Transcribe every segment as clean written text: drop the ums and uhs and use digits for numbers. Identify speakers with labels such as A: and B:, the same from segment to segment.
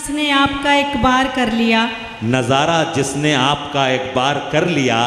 A: जिसने आपका एक बार कर लिया,
B: नजारा जिसने आपका एक बार कर लिया,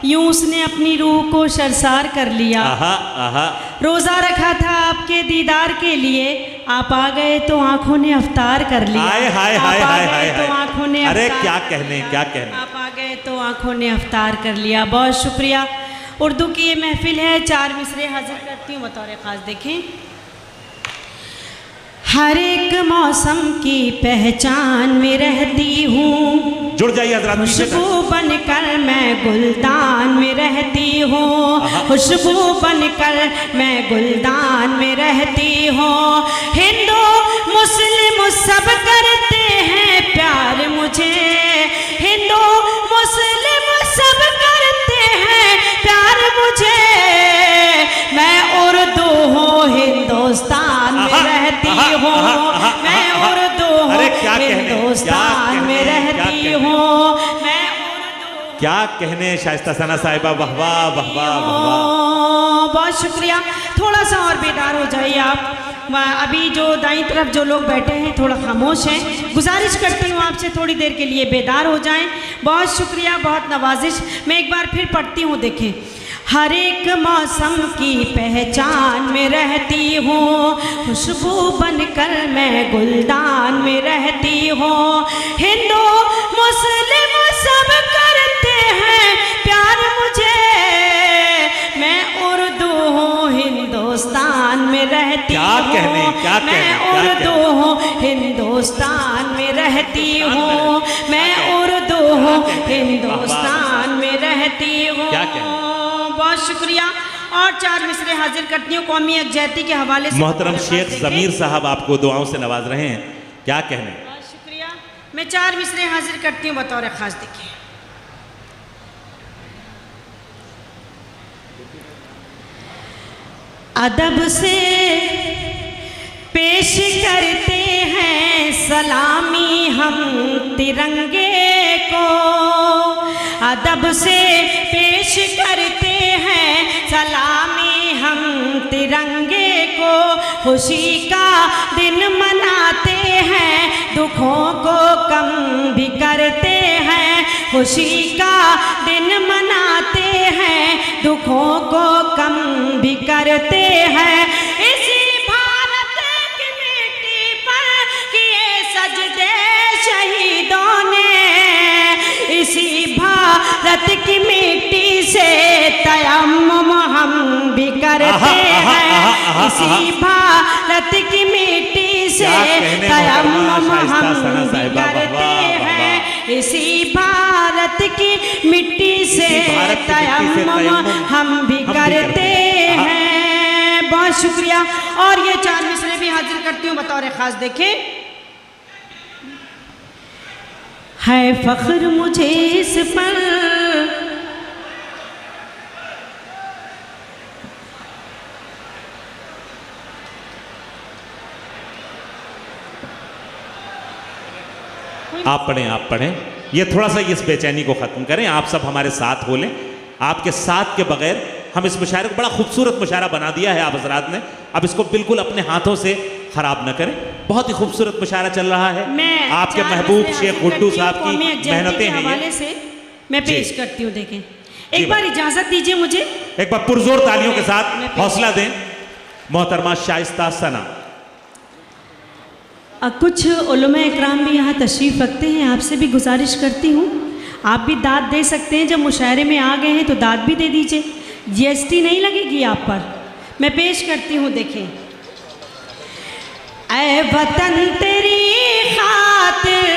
A: यूं उसने अपनी रूह को शर्मसार कर लिया।
B: आहा आहा,
A: रोजा रखा था आपके दीदार के लिए, आप आ गए तो आंखों ने अफ्तार कर लिया।
B: हाय हाय हाय हाय हाय
A: तो आंखों ने
B: अरे
A: अफ्तार
B: क्या
A: कर
B: कहने
A: लिया।
B: क्या कहने।
A: आप आ गए तो आंखों ने अफ्तार कर लिया। बहुत शुक्रिया। उर्दू की ये महफिल है, 4 मिसरे हाजिर करती हूँ बतौर खास। देखें, हर एक मौसम की पहचान में रहती हूँ,
B: जुड़ जाइए हजरात।
A: खुशबू बनकर मैं गुलदान में रहती हूँ, खुशबू बनकर मैं गुलदान में रहती हूँ। हिंदू मुस्लिम सब करते हैं प्यार मुझे, हिंदू मुस्लिम सब करते हैं प्यार मुझे। मैं उर्दू हूँ हिंदुस्तान में रहती हूँ, मैं उर्दू हूँ हिंदुस्तान में रहती हूँ, मैं उर्दू।
B: क्या कहने शाइस्ता सना साहिबा, वाह वाह वाह वाह वाह।
A: बहुत शुक्रिया। थोड़ा सा और बेदार हो जाइए आप। अभी जो दाईं तरफ जो लोग बैठे हैं थोड़ा खामोश हैं, गुजारिश करती हूँ आपसे थोड़ी देर के लिए बेदार हो जाएं। बहुत शुक्रिया, बहुत नवाजिश। मैं एक बार फिर पढ़ती हूँ। देखें, हर एक मौसम की पहचान में रहती हूँ, खुशबू बनकर मैं गुलदान में रहती हूँ। हिंदू मुस्लिम सब करते हैं प्यार मुझे, मैं उर्दू हूँ हिंदुस्तान में रहती हूँ, मैं उर्दू हूँ हिंदुस्तान में रहती हूँ, मैं उर्दू हूँ हिंदुस्तान में रहती हूँ। बहुत शुक्रिया। और 4 मिसरे हाजिर करती हूँ कौमी यकजहती के हवाले से।
B: मोहतरम शेख ज़मीर साहब आपको दुआओं से नवाज रहे हैं, क्या कहने।
A: बहुत शुक्रिया। मैं 4 मिसरे हाजिर करती हूँ बतौर खास। देखिए, अदब से पेश करते हैं सलामी हम तिरंगे को, अदब से पेश करते हैं सलामी हम तिरंगे को। खुशी का दिन मनाते हैं, दुखों को कम भी करते हैं, खुशी का दिन मनाते हैं, दुखों को कम भी करते हैं। इसी भारत की मिट्टी पर किए सजदे शहीदों ने, इसी भारत की मिट्टी से तयम्मुम हम भी करते हैं, इसी भारत की मिट्टी से तयम्मुम हम भी करते हैं, इसी भारत की मिट्टी से तयम्मुम हम भी करते हैं। बहुत शुक्रिया। और ये 4 मिसरे भी हाजिर करती हूँ बतौर खास। देखें, है फख्र मुझे इस पर,
B: आप पढ़ें। ये थोड़ा सा इस बेचैनी को ख़त्म करें। आप सब हमारे साथ हो लें। आपके साथ के बगैर हम इस मुशायरे को, बड़ा खूबसूरत मुशायरा बना दिया है आप हजरात ने, अब इसको बिल्कुल अपने हाथों से ख़राब न करें। बहुत ही खूबसूरत मुशायरा चल रहा है। आपके महबूब शेख गुड्डू साहब की मेहनतें हैं ये।
A: से मैं पेश करती हूँ। देखें, एक बार इजाज़त दीजिए मुझे,
B: एक बार पुरजोर तालियों के साथ हौसला दें मोहतरमा शाइस्ता सना।
A: कुछ उलमा इकराम भी यहाँ तशरीफ़ रखते हैं, आपसे भी गुजारिश करती हूँ आप भी दाद दे सकते हैं। जब मुशायरे में आ गए हैं तो दाद भी दे दीजिए, GST नहीं लगेगी आप पर। मैं पेश करती हूँ। देखें, ऐ वतन तेरी खातिर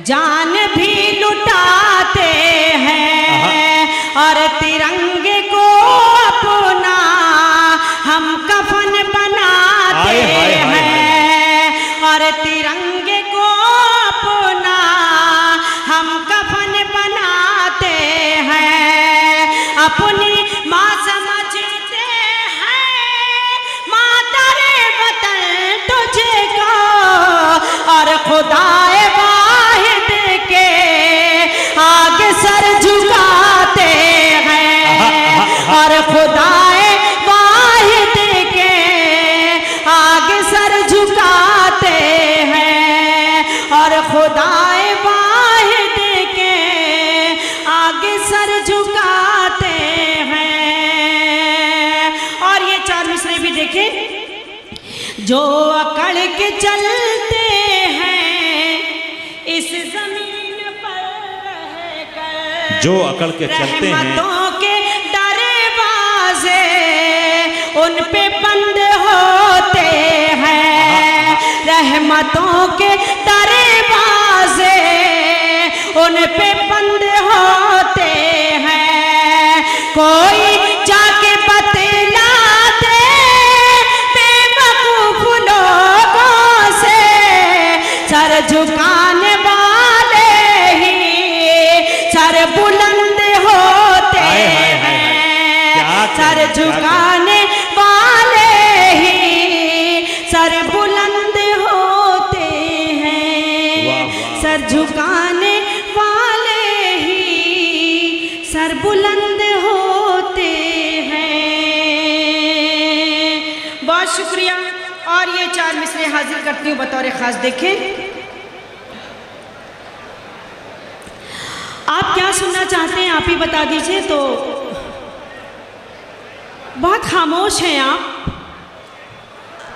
A: जान भी लुटाते हैं, और तिरंगे को अपना हम कफन बनाते हैं, और तिरंगे को अपना हम कफन बनाते हैं, अपनी माँ समझते हैं, मातरे वतन तुझको खुदाए वाहिद के आगे सर झुकाते हैं। और ये 4 मिसरे भी देखें। जो अकड़ के चलते हैं इस जमीन पर रहकर,
B: जो अकड़ के चलते हैं
A: रहमतों के दरवाजे उन पे बंद होते हैं, रहमतों के दरवाजे उन पे बंद होते हैं। कोई जाके बतला दे बेवकूफ लोगों से, सर झुकाने वाले ही सर बुलंद होते हैं, सर झुकाने वाले ही सर बुलंद होते हैं, सर झुकाने वाले ही सर बुलंद होते हैं। बहुत शुक्रिया। और ये 4 मिसरे हाजिर करती हूँ बतौर खास। देखें आप क्या सुनना चाहते हैं, आप ही बता दीजिए। तो बहुत खामोश हैं आप,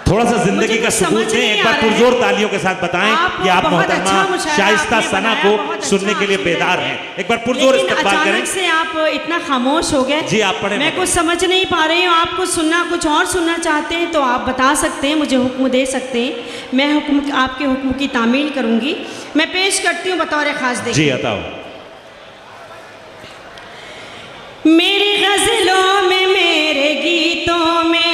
B: थोड़ा सा जिंदगी का सबूत है, एक बार पुरजोर तालियों के साथ बताएं कि आप मोहतरमा शाइस्ता सना को सुनने के लिए बेदार हैं। एक बार पुरजोर इस्तकबाल करें।
A: अचानक से आप इतना खामोश हो गए।
B: जी आप पढ़ें।
A: मैं कुछ समझ नहीं पा रही हूँ। आप कुछ सुनना, कुछ और सुनना चाहते हैं तो आप बता सकते हैं, मुझे हुक्म दे सकते हैं। मैं हुक्म, आपके हुक्म की तामील करूँगी। मैं पेश करती हूँ बतौर खास। देखिए
B: जी बताओ।
A: मेरी गजलों में, मेरे गीतों में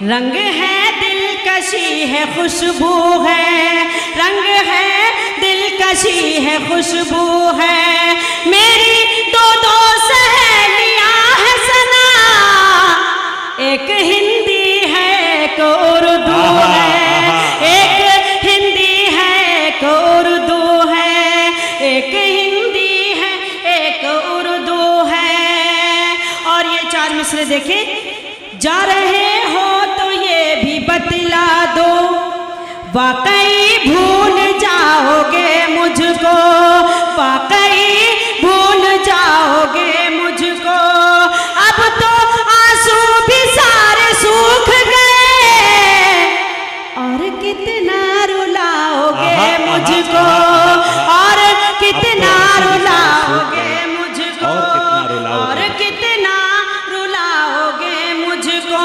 A: रंग है, दिलकशी है, खुशबू है। रंग है, दिलकशी है, खुशबू है। मेरी दो सहेलियां है सना, एक हिंदी है एक उर्दू है, एक हिंदी है एक उर्दू है, एक हिंदी है एक उर्दू है। और ये 4 मिसरे देखें। जा रहे हो तो ये भी बतला दो, वाकई भूल जाओगे मुझको, वाकई भूल जाओगे मुझको। अब तो आंसू भी सारे सूख गए, और कितना रुलाओगे मुझको, और कितना रुलाओगे मुझको, और कितना रुलाओगे मुझको।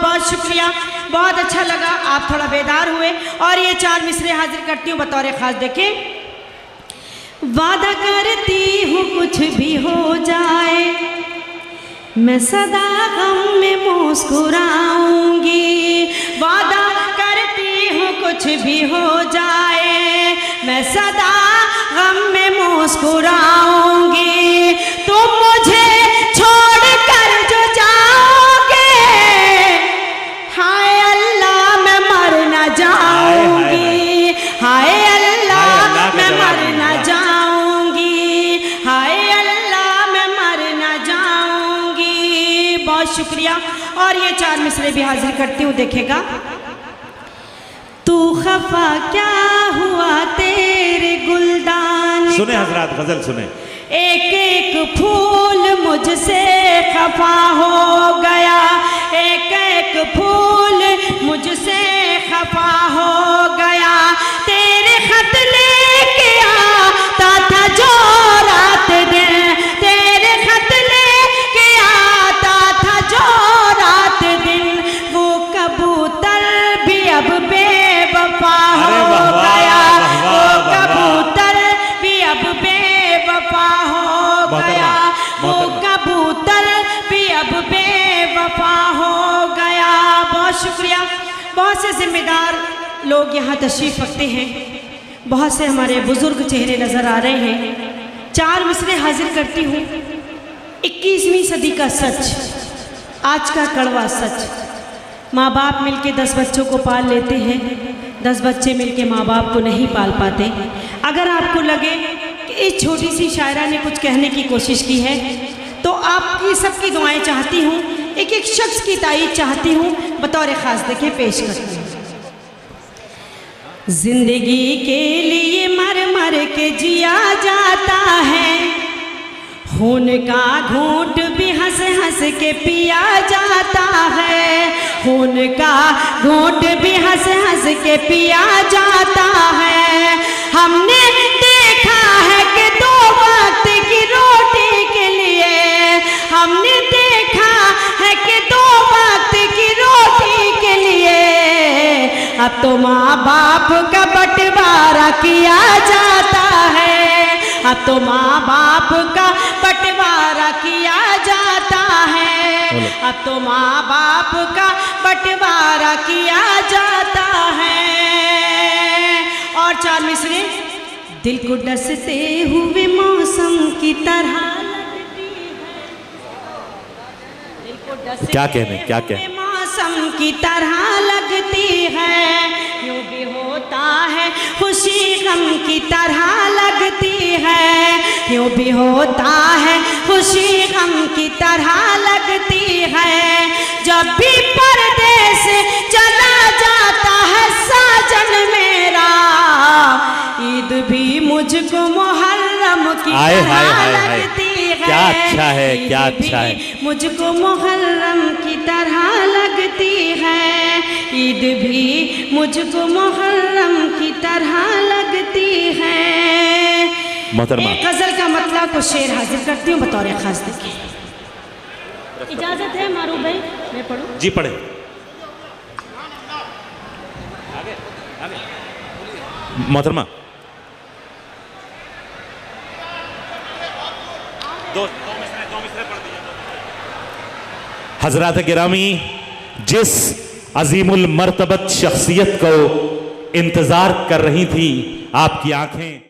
A: बहुत शुक्रिया, बहुत अच्छा लगा, आप थोड़ा बेदार हुए। और ये 4 मिसरे हाजिर करती हूँ बतौर खास। देखें वादा करती हूँ कुछ भी हो जाए, मैं सदा गम में मुस्कुराऊंगी। वादा करती हूँ कुछ भी हो जाए, मैं सदा गम में मुस्कुराऊंगी। तुम मुझे छोड़ कर जो जाओगे, हाय अल्लाह मैं मर न जाऊंगी, हाय अल्लाह मैं मर न जाऊंगी, हाय अल्लाह मैं मर न जाऊंगी। बहुत शुक्रिया। और ये 4 मिसरे भी हाजिर करती हूँ। देखेगा तू खफा क्या हुआ तेरे गुलदान,
B: सुने हजरात गजल सुने।
A: एक एक फूल मुझसे खफा हो गया, एक एक फूल मुझसे खफा हो गया। तेरे खत लेके आता था जो रात दिन, तेरे खत लेके आता था जो रात दिन, वो कबूतर भी अब बेवफा हो गया, वो कबूतर भी अब बेवफा हो गया, वो कबूतर भी अब बेवफा हो गया। बहुत शुक्रिया। बहुत से जिम्मेदार लोग यहाँ तशरीफ़ रखते हैं, बहुत से हमारे बुजुर्ग चेहरे नज़र आ रहे हैं। 4 मिसरे हाजिर करती हूँ। 21वीं सदी का सच, आज का कड़वा सच। माँ बाप मिलके 10 बच्चों को पाल लेते हैं, 10 बच्चे मिलके माँ बाप को नहीं पाल पाते। अगर आपको लगे कि इस छोटी सी शायरा ने कुछ कहने की कोशिश की है, तो आपकी सबकी दुआएं चाहती हूँ, एक एक शख्स की तारीफ चाहती हूँ, बतौर ख़ास देखें पेश करती हूँ। जिंदगी के लिए मर मर के जिया जाता है, खून का घूंट भी हंस हंस के पिया जाता है, खून का घूंट भी हंस हंस के पिया जाता है। हमने देखा है कि 2 वक्त की रोटी के लिए, हमने देखा है कि 2 वक्त की रोटी के लिए अब तो माँ बाप का बंटवारा किया जाता है, अब तो माँ बाप का बंटवारा किया जाता है, अब तो माँ बाप का बंटवारा किया जाता है। और 4 मिसरे। दिल को डसते हुए मौसम की तरह लगती है, दिल को डसते
B: क्या कहने, क्या कहने?
A: मौसम की तरह लगती है, यूं भी होता है खुशी गम की तरह लगती है, यूं भी होता है खुशी गम की तरह लगती है। जब भी परदेस चला जाता है साजन मेरा, ईद भी मुझको मुहर्रम की तरह लगती है।
B: क्या अच्छा है, क्या अच्छा है।
A: मुझको मुहर्रम की तरह लगती है, ईद भी मुझको मुहर्रम की तरह लगती है।
B: मोहतरमा,
A: एक गजल का मतलब को शेर हाजिर करती हूँ बतौर खास। देखिए, इजाजत है मारू भाई, मैं पढ़ूं?
B: जी पढ़े। मोहतरमा, दो मिसरे पढ़ दिया। हजरात गिरामी, जिस अजीमुल मर्तबत शख्सियत को इंतजार कर रही थी आपकी आंखें,